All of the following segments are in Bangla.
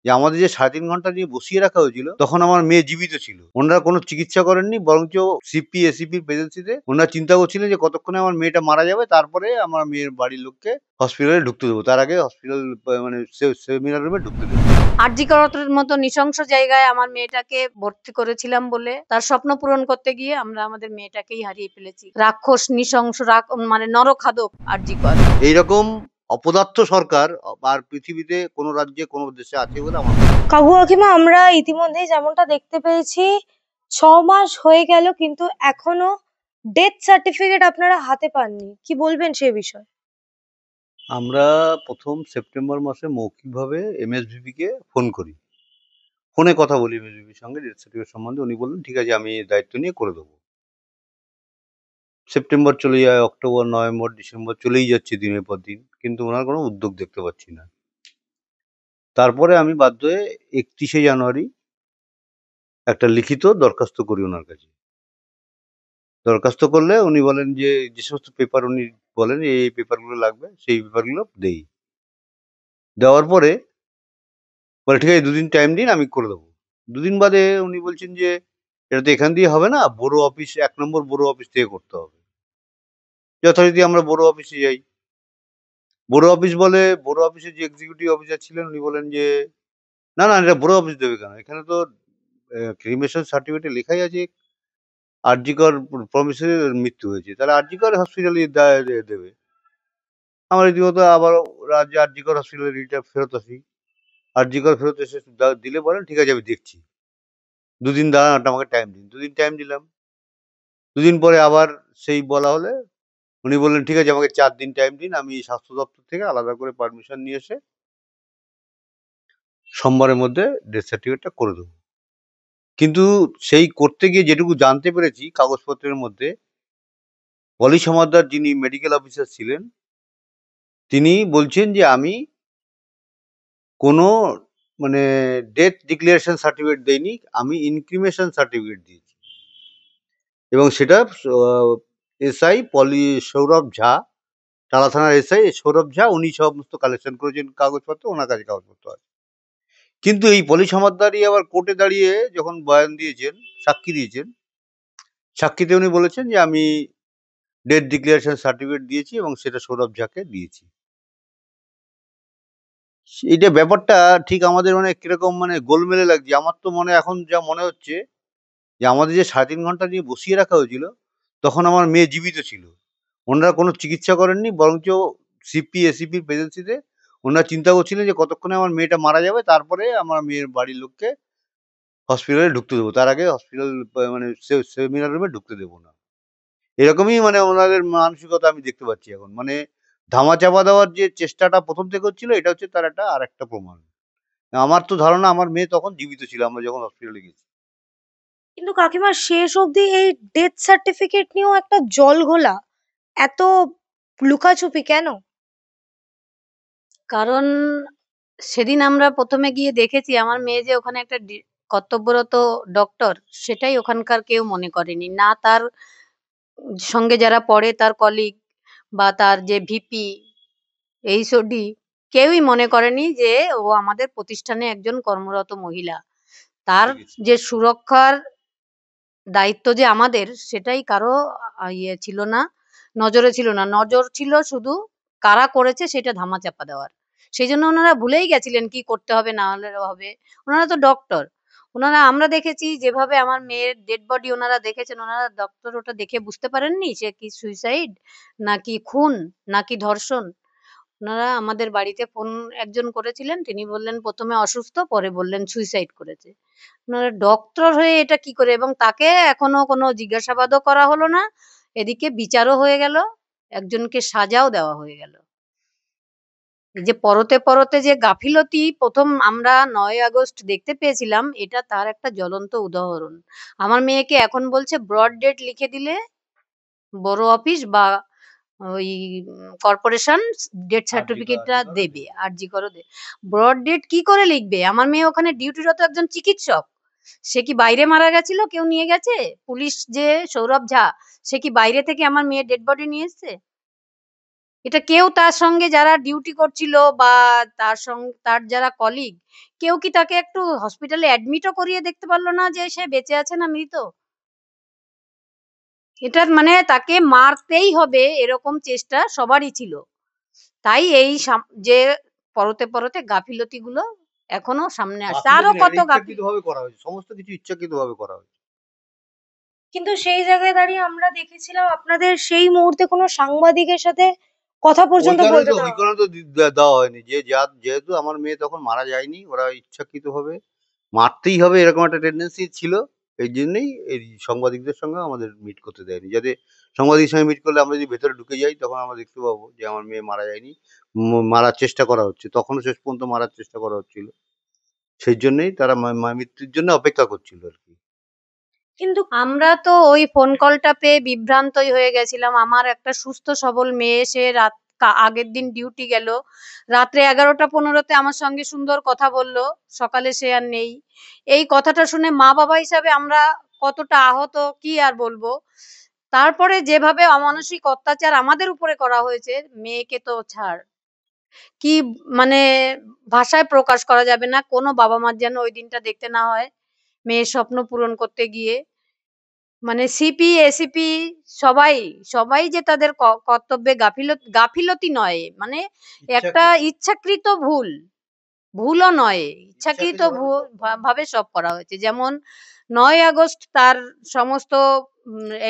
যে আমাদের যে ৩.৫ ঘন্টা নিয়ে বসিয়ে রাখা হয়েছিল, তখন আমার মেয়ে জীবিত ছিল। ওনারা কোনো চিকিৎসা করেননি, বরঞ্চ সিপি, এসিপির প্রেজেন্সিতে ওনারা চিন্তা করছিলেন যে কতক্ষণে আমার মেয়েটা মারা যাবে, তারপরে আমার মেয়ের বাড়ির লোককে হসপিটালে ঢুকতে দেবো। তার আগে হসপিটাল মানে সেমিনার রুমে ঢুকতে দেব না। আরজি করের মতো নৃশংস জায়গায় আমার মেয়েটাকে ভর্তি করেছিলাম বলে তার স্বপ্ন পূরণ করতে গিয়ে আমরা আমাদের মেয়েটাকেই হারিয়ে ফেলেছি। রাক্ষস নৃশংস মানে নরখাদক আরজি কর। এইরকম অপদার্থ সরকার আর পৃথিবীতে কোনো রাজ্যে, কোনো দেশে আছে বলে আমার মনে হয় না। কাকু কাকিমা, আমরা ইতিমধ্যেই যেমনটা দেখতে পেয়েছি 6 মাস হয়ে গেল, কিন্তু এখনো ডেথ সার্টিফিকেট আপনারা হাতে পাননি। কি বলবেন সে বিষয়ে? আমরা ১ম সেপ্টেম্বর মাসে মৌখিকভাবে এমএসভিপি কে ফোন করি। ফোনে কথা বলি এমএসভিপির সঙ্গে ডেথ সার্টিফিকেট সম্বন্ধে। উনি বললেন, "ঠিক আছে, আমি দায়িত্ব নিয়ে করে দেবো।" সেপ্টেম্বর চলে যায়, অক্টোবর, নভেম্বর, ডিসেম্বর চলেই যাচ্ছে দিনের পর দিন। কিন্তু ওনার কোনো উদ্যোগ দেখতে পাচ্ছি না। তারপরে আমি বাধ্য হয়ে ৩১শে জানুয়ারি একটা লিখিত দরখাস্ত করি ওনার কাছে। দরখাস্ত করলে উনি বলেন যে সমস্ত পেপার উনি বলেন এই পেপারগুলো লাগবে, সেই পেপারগুলো দেই। দেওয়ার পরে বলে, "ঠিক আছে, ২ দিন টাইম দিন, আমি করে দেবো।" ২ দিন বাদে উনি বলছেন যে, "এটা তো এখান দিয়ে হবে না, বড়ো অফিস, ১ নম্বর বড়ো অফিস থেকে করতে হবে।" যথারীতি আমরা বড়ো অফিসে যাই। বড়ো অফিসের যে এক্সিকিউটিভ অফিসার ছিলেন উনি বলেন যে, "না, না, এটা বড়ো অফিস দেবে কেন? এখানে তো ক্রিমেশন সার্টিফিকেটে লেখাই আছে আরজিকর প্রমিসের মৃত্যু হয়েছে। তাহলে আরজিকর হসপিটালই দেবে।" আমরা রীতিমতো আবার রাজ্যে আরজিকর হসপিটালে ফেরত আসি। আরজিকর ফেরত এসে দিলে বলেন, "ঠিক আছে, আমি দেখছি। ২ দিন দাঁড়ান, আমাকে টাইম দিন।" ২ দিন টাইম দিলাম। ২ দিন পরে আবার সেই বলা হলে উনি বললেন, "ঠিক আছে, আমাকে ৪ দিন টাইম দিন। আমি স্বাস্থ্য দপ্তর থেকে আলাদা করে পারমিশন নিয়ে এসে সোমবারের মধ্যে ডেথ সার্টিফিকেটটা করে দেবো।" কিন্তু সেই করতে গিয়ে যেটুকু জানতে পেরেছি কাগজপত্রের মধ্যে, পলি সমাদ্দার যিনি মেডিকেল অফিসার ছিলেন, তিনি বলছেন যে আমি কোনো মানে ডেথ ডিক্লারেশন সার্টিফিকেট দেইনি। আমি ইনক্রিমেশন সার্টিফিকেট দিয়েছি। এবং সেটা এসআই সৌরভ ঝা, টালা থানার এসআই সৌরভ ঝা, উনি সমস্ত কালেকশন করেছেন কাগজপত্র, ওনার কাছে কাগজপত্র আছে। কিন্তু এই পলি সমাদ্দারই আবার কোর্টে দাঁড়িয়ে যখন বয়ান দিয়েছেন, সাক্ষী দিয়েছেন, সাক্ষীতে উনি বলেছেন যে আমি ডেথ ডিক্লারেশন সার্টিফিকেট দিয়েছি এবং সেটা সৌরভ ঝাকে দিয়েছি। এইটা ব্যাপারটা ঠিক আমাদের মানে কিরকম মানে গোলমেলে লাগছে। আমার তো এখন যা মনে হচ্ছে যে আমাদের যে ৩.৫ ঘন্টা নিয়ে বসিয়ে রাখা হয়েছিল, তখন আমার মেয়ে জীবিত ছিল। ওনারা কোনো চিকিৎসা করেননি, বরঞ্চ সিপি, এসিপির প্রেজেন্সিতে ওনারা চিন্তা করছিলেন যে কতক্ষণে আমার মেয়েটা মারা যাবে, তারপরে আমার মেয়ের বাড়ির লোককে হসপিটালে ঢুকতে দেবো। তার আগে হসপিটাল মানে সেমিনার রুমে ঢুকতে দেবো না। এরকমই মানে ওনাদের মানসিকতা আমি দেখতে পাচ্ছি এখন। মানে ধামাচাপা দেওয়ার যে চেষ্টাটা ১ম থেকে হচ্ছিল, এটা হচ্ছে তার আরেকটা প্রমাণ। আমার তো ধারণা আমার মেয়ে তখন জীবিত ছিল আমরা যখন হসপিটালে গেছি। কিন্তু কাকিমা, শেষ অবধি এই ডেথ সার্টিফিকেট নিয়েও একটা জলঘোলা। এত লুকাছুপি কেন? কারণ সেদিন আমরা প্রথমে গিয়ে দেখেছি আমার মেয়ে যে ওখানে একটা কর্তব্যরত ডক্টর, সেটাই ওখানকার কেউ মনে করেনি। না তার সঙ্গে যারা পড়ে তার কলিগ বা তার যে ভিপি, এইচওডি, কেউই মনে করেনি যে ও আমাদের প্রতিষ্ঠানে একজন কর্মরত মহিলা। তার ঠিক আছে। যে সুরক্ষার দায়িত্ব যে আমাদের, সেটাই কারো ছিল না, নজরে ছিল না। নজর ছিল শুধু কারা করেছে সেটা ধামাচাপা দেওয়ার। সেইজন্য ওনারা ভুলেই গেছিলেন কি করতে হবে না হলে হবে। ওনারা তো ডক্টর। ওনারা, আমরা দেখেছি যেভাবে আমার মেয়ের ডেড বডি ওনারা দেখেছেন, ওনারা ডক্টর ওটা দেখে বুঝতে পারেননি সে কি সুইসাইড নাকি খুন নাকি ধর্ষণ। ওনারা আমাদের বাড়িতে ফোন একজন করেছিলেন, তিনি বললেন প্রথমে অসুস্থ, পরে বললেন সুইসাইড করেছে। আপনারা ডক্টর হয়ে এটা কি করে, এবং তাকে এখনো কোনো জিজ্ঞাসাবাদও করা হলো না, এদিকে বিচারও হয়ে গেল, একজনকে সাজাও দেওয়া হয়ে গেল। এই যে পরতে পরতে যে গাফিলতি প্রথম আমরা ৯ আগস্ট দেখতে পেয়েছিলাম, এটা তার একটা জ্বলন্ত উদাহরণ। আমার মেয়েকে এখন বলছে ব্রড ডেট লিখে দিলে বড় অফিস বা ওই কর্পোরেশন ডেথ সার্টিফিকেটটা আরজি দেবে, দেবে। আরজি করও দে। ব্রড ডেট কি করে লিখবে? আমার মেয়ে ওখানে ডিউটিরত একজন চিকিৎসক। সে কি বাইরে মারা গেছিল, কেউ নিয়ে গেছে? পুলিশ যে সৌরভ ঝা, সে কি বাইরে থেকে আমার মেয়ের ডেড বডি নিয়ে এসছে? এটা কেউ তার সঙ্গে যারা ডিউটি করছিল বা তার যারা কলিগ, কেউ কি তাকে একটু হসপিটালে অ্যাডমিটও করিয়ে দেখতে পারলো না যে সে বেঁচে আছে না মৃত? এটার মানে তাকে মারতেই হবে এরকম চেষ্টা সবারই ছিল। তাই এই যে পরতে পরতে গাফিলতিগুলো এখনো সামনে আসছে। আরো গাফিলতি না, কত এটা গাফিল ইচ্ছাকৃতভাবে করা হয়েছে। সমস্ত কিছু ইচ্ছাকৃতভাবে করা হয়েছে। কিন্তু সেই জায়গায় দাঁড়িয়ে আমরা দেখেছিলাম আপনাদের সেই মুহূর্তে কোনো সাংবাদিকের সাথে কথা ওই পর্যন্ত কারণে বলতে তো ওই দেওয়া কারণে তো দেওয়া হয়নি যে যেহেতু আমার মেয়ে তখন মারা যায়নি, ওরা ইচ্ছাকৃতভাবে মারতেই হবে এরকম একটা টেন্ডেন্সি ছিল। এই জন্যই এই সাংবাদিকদের সঙ্গে আমাদের মিট করতে দেয়নি, যাতে সাংবাদিকের সঙ্গে মিট করলে আমরা যদি ভেতরে ঢুকে যাই তখন আমরা দেখতে পাবো যে আমার মেয়ে মারা যায়নি, মারার চেষ্টা করা হচ্ছে। তখনও শেষ পর্যন্ত মারার চেষ্টা করা হচ্ছিল। সেই জন্যই তারা মৃত্যুর জন্য অপেক্ষা করছিল আর কি। কিন্তু আমরা তো ওই ফোন কলটা পেয়ে বিভ্রান্তই হয়ে গেছিলাম। আমার একটা সুস্থ সবল মেয়ে, সে আগের দিন ডিউটি গেল, রাত্রে 11টা 15-তে আমার সঙ্গে সুন্দর কথা বলল, সকালে সে আর নেই। এই কথাটা শুনে মা বাবা হিসাবে আমরা কতটা আহত কি আর বলবো। তারপরে যেভাবে অমানসিক অত্যাচার আমাদের উপরে করা হয়েছে, মেয়েকে তো ছাড়, কি মানে ভাষায় প্রকাশ করা যাবে না। কোনো বাবা মার যেন ওই দিনটা দেখতে না হয় মেয়ের স্বপ্ন পূরণ করতে গিয়ে। মানে সিপি, এসিপি সবাই, সবাই যে তাদের কর্তব্যে গাফিলতি নয়, মানে একটা ইচ্ছাকৃত ইচ্ছাকৃত ভুল, ভুলও নয়, ইচ্ছাকৃত ইচ্ছাকৃতভাবে সব করা হয়েছে। ভাবে সব করা হয়েছে। যেমন 9 আগস্ট তার সমস্ত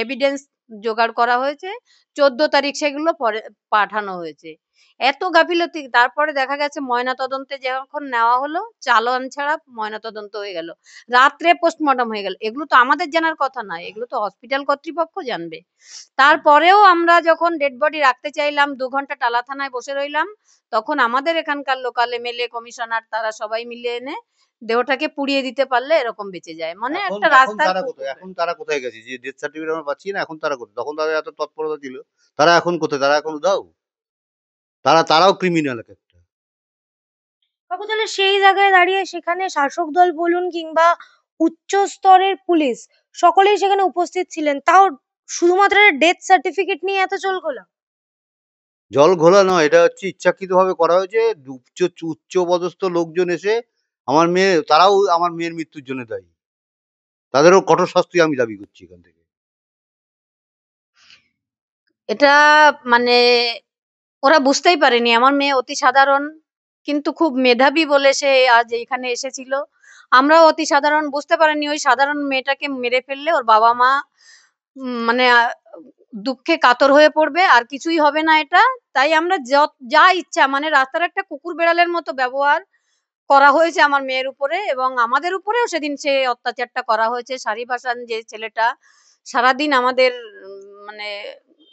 এভিডেন্স জোগাড় করা হয়েছে, 14 তারিখ সেগুলো পরে পাঠানো হয়েছে। এত গাফিলতি, তারপরে দেখা গেছে ময়নাতদন্তে যখন নেওয়া হলো, চালান ছাড়া ময়নাতদন্ত হয়ে গেল, রাত্রে পোস্টমর্টম হয়ে গেল। এগুলো তো আমাদের জানার কথা নয়, এগুলো তো হসপিটাল কর্তৃপক্ষ জানবে। তারপরেও আমরা যখন ডেড বডি রাখতে চাইলাম, 2 ঘন্টা টালা থানায় বসে রইলাম, তখন আমাদের এখানকার লোকাল এমএলএ, কমিশনার তারা সবাই মিলে এনে দেহটাকে পুড়িয়ে দিতে পারলে এরকম বেঁচে যায়। মানে এখন একটা এখন রাস্তার তারা কোথায়? কুকুর। এখন তারা কোথায় গেছে? যে ডেথ সার্টিফিকেট আমরা পাচ্ছি না, এখন তারা কোথায়? তখন তাদের এত তৎপরতা ছিল। তারা এখন কোথায়? তারা এখন উধাও? তারাও ক্রিমিনাল একেকটা। কাকু তাহলে সেই জায়গায় দাঁড়িয়ে সেখানে শাসক দল বলুন কিংবা উচ্চ স্তরের পুলিশ সকলেই সেখানে উপস্থিত ছিলেন, তাও শুধুমাত্র ডেথ সার্টিফিকেট নিয়ে এত চলঘোলা। জল ঘোলা নয়, এটা হচ্ছে ইচ্ছাকৃতভাবে করা হয়েছে। উচ্চপদস্থ লোকজন এসে তারাও আমার মেয়ের মৃত্যুর জন্য দায়ী। তাদেরও কঠোর শাস্তি আমি দাবি করছি এখান থেকে। এটা মানে ওরা বুঝতেই পারেনি আমার মেয়ে অতি সাধারণ, কিন্তু খুব মেধাবী বলে সে আজ এখানে এসেছিল। আমরাও অতি সাধারণ, বুঝতে পারিনি ওই সাধারণ মেয়েটাকে মেরে ফেললে ওর বাবা মা মানে দুঃখে কাতর হয়ে পড়বে, আর কিছুই হবে না এটা। তাই আমরা যা ইচ্ছা, মানে রাস্তার একটা কুকুর বেড়ালের মতো ব্যবহার করা হয়েছে আমার মেয়ের উপরে, এবং আমাদের উপরেও সেদিন সে অত্যাচারটা করা হয়েছে। শারিফ হাসান যে ছেলেটা সারাদিন আমাদের মানে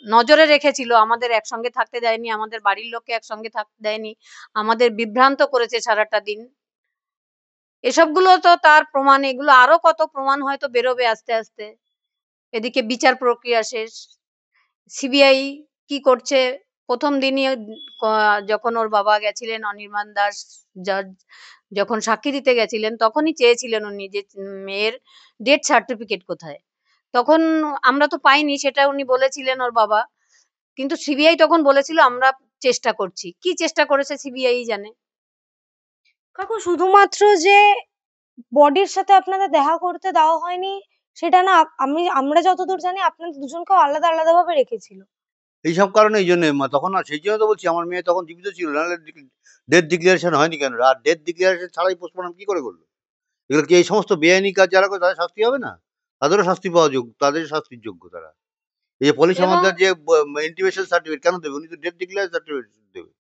নজরে রেখেছিল, আমাদের একসঙ্গে থাকতে দেয়নি, আমাদের বাড়ির লোককে একসঙ্গে থাকতে দেয়নি, আমাদের বিভ্রান্ত করেছে সারাটা দিন। এসবগুলো তো তার প্রমাণ, এগুলো আরো কত প্রমাণ হয়তো বেরোবে আস্তে আস্তে। এদিকে বিচার প্রক্রিয়া শেষ, সিবিআই কি করছে। প্রথম দিনই যখন ওর বাবা গেছিলেন, অনির্বাণ দাস জজ যখন সাক্ষী দিতে গেছিলেন, তখনই চেয়েছিলেন উনি যে মেয়ের ডেথ সার্টিফিকেট কোথায়। তখন আমরা তো পাইনি, সেটা উনি বলেছিলেন ওর বাবা। কিন্তু সিবিআই তখন বলেছিল আমরা চেষ্টা করছি। কি চেষ্টা করেছে সিবিআই জানে। কাকু শুধুমাত্র যে বডির সাথে আপনাদের দেখা করতে দেওয়া হয়নি সেটা না, আমরা যতদূর জানি আপনাদের দুজনকেও আলাদা আলাদা ভাবে রেখেছিল। এইসব কারণে এই জন্য তখন সেই জন্য তো বলছি আমার মেয়ে তখন জীবিত ছিল, নাহলে ডেথ ডিক্লারেশন হয়নি কেন? আর ডেথ ডিক্লারেশন ছাড়াই পোস্টমর্টম কি করে করলো? এগুলো কি এই সমস্ত বেআইনি কাজ যারা করে তাদের শাস্তি হবে না? তাদেরও শাস্তি পাওয়া যোগ্য, তাদের শাস্তির যোগ্য তারা। এই যে পলিশ এবং আমাদের যে ইন্টিমেশন সার্টিফিকেট কেন দেবে? উনি তো ডেথ ডিক্লারেশন সার্টিফিকেট দেবে।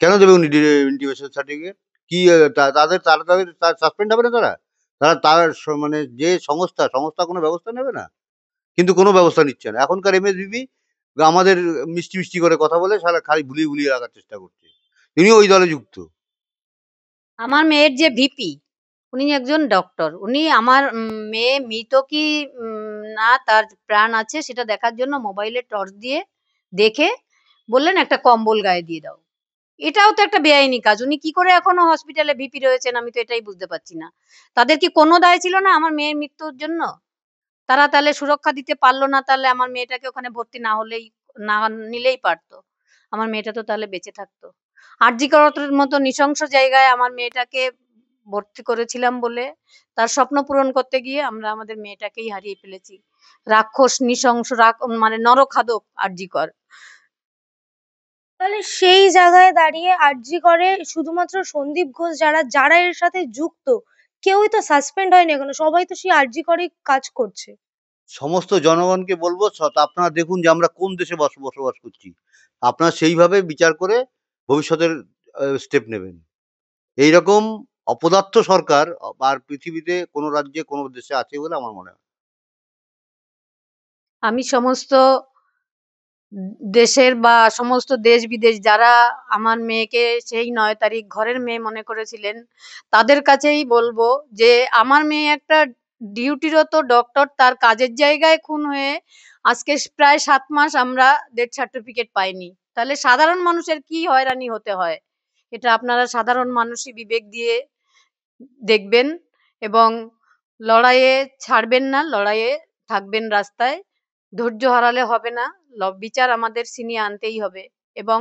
কেন দেবে উনি ইন্টিমেশন সার্টিফিকেট? কি তাদের সাসপেন্ড হবে না তারা? মানে যে সংস্থা কোনো ব্যবস্থা নেবে না? কিন্তু কোনো ব্যবস্থা নিচ্ছে না। এখনকার এমএসবিবি আমাদের মিষ্টি মিষ্টি করে কথা বলে শালা খালি ভুলিয়ে ভুলিয়ে রাখার চেষ্টা করছে। তিনিও ওই দলে যুক্ত। আমার মেয়ের যে ভিপি, উনি একজন ডক্টর। উনি আমার মেয়ে মৃত কি না তার প্রাণ আছে সেটা দেখার জন্য মোবাইলে টর্চ দিয়ে দেখে বললেন একটা কম্বল গায়ে দিয়ে দাও। এটাও তো একটা বেআইনি কাজ। উনি কি করে এখনো হসপিটালে ভিপি রয়েছেন, আমি তো এটাই বুঝতে পারছি না। তাদের কি কোনো দায় ছিল না আমার মেয়ের মৃত্যুর জন্য? তারা তাহলে সুরক্ষা দিতে পারলো না, তাহলে আমার মেয়েটাকে ওখানে ভর্তি না নিলেই পারতো। আমার মেয়েটা তো তাহলে বেঁচে থাকতো। আরজি করের মতো নৃশংস জায়গায় আমার মেয়েটাকে ভর্তি করেছিলাম বলে তার স্বপ্ন পূরণ করতে গিয়ে আমরা আমাদের মেয়েটাকেই হারিয়ে ফেলেছি। রাক্ষস নৃশংস মানে নরখাদক আরজি কর। তাহলে সেই জায়গায় দাঁড়িয়ে আরজি করে শুধুমাত্র সন্দীপ ঘোষ যারা এর সাথে যুক্ত কেউই তো সাসপেন্ড হয়নি এখনো, সবাই তো সেই আরজি করেই কাজ করছে। সমস্ত জনগণকে বলবো আপনারা দেখুন যে আমরা কোন দেশে বসবাস করছি। আপনারা সেইভাবে বিচার করে ভবিষ্যতের স্টেপ নেবেন। এইরকম অপদার্থ সরকার আর পৃথিবীতে কোনো রাজ্যে কোনো দেশে আছে বলে আমার মনে হয়। আমি সমস্ত দেশের বা সমস্ত দেশ বিদেশ যারা আমার মেয়েকে সেই ৯ তারিখ ঘরের মেয়ে মনে করেছিলেন তাদের কাছেই বলবো যে আমার মেয়ে একটা ডিউটিরত ডক্টর, তার কাজের জায়গায় খুন হয়ে আজকে প্রায় ৭ মাস আমরা ডেথ সার্টিফিকেট পাইনি। তাহলে সাধারণ মানুষের কি হয়রানি হতে হয়, এটা আপনারা সাধারণ মানুষই বিবেক দিয়ে দেখবেন এবং লড়াইয়ে ছাড়বেন না, লড়াইয়ে থাকবেন রাস্তায়। ধৈর্য হারালে হবে না, বিচার আমাদের ছিনিয়ে আনতেই হবে। এবং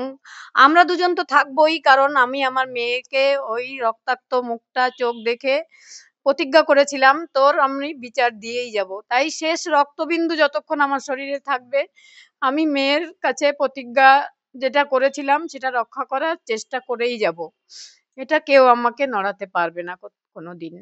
আমরা দুজন তো থাকবোই, কারণ আমি আমার মেয়েকে ওই রক্তাক্ত মুখটা চোখ দেখে প্রতিজ্ঞা করেছিলাম তোর আমি বিচার দিয়েই যাব। তাই শেষ রক্তবিন্দু যতক্ষণ আমার শরীরে থাকবে আমি মেয়ের কাছে প্রতিজ্ঞা যেটা করেছিলাম সেটা রক্ষা করার চেষ্টা করেই যাব। এটা কেউ আমাকে নড়াতে পারবে না কোনোদিন।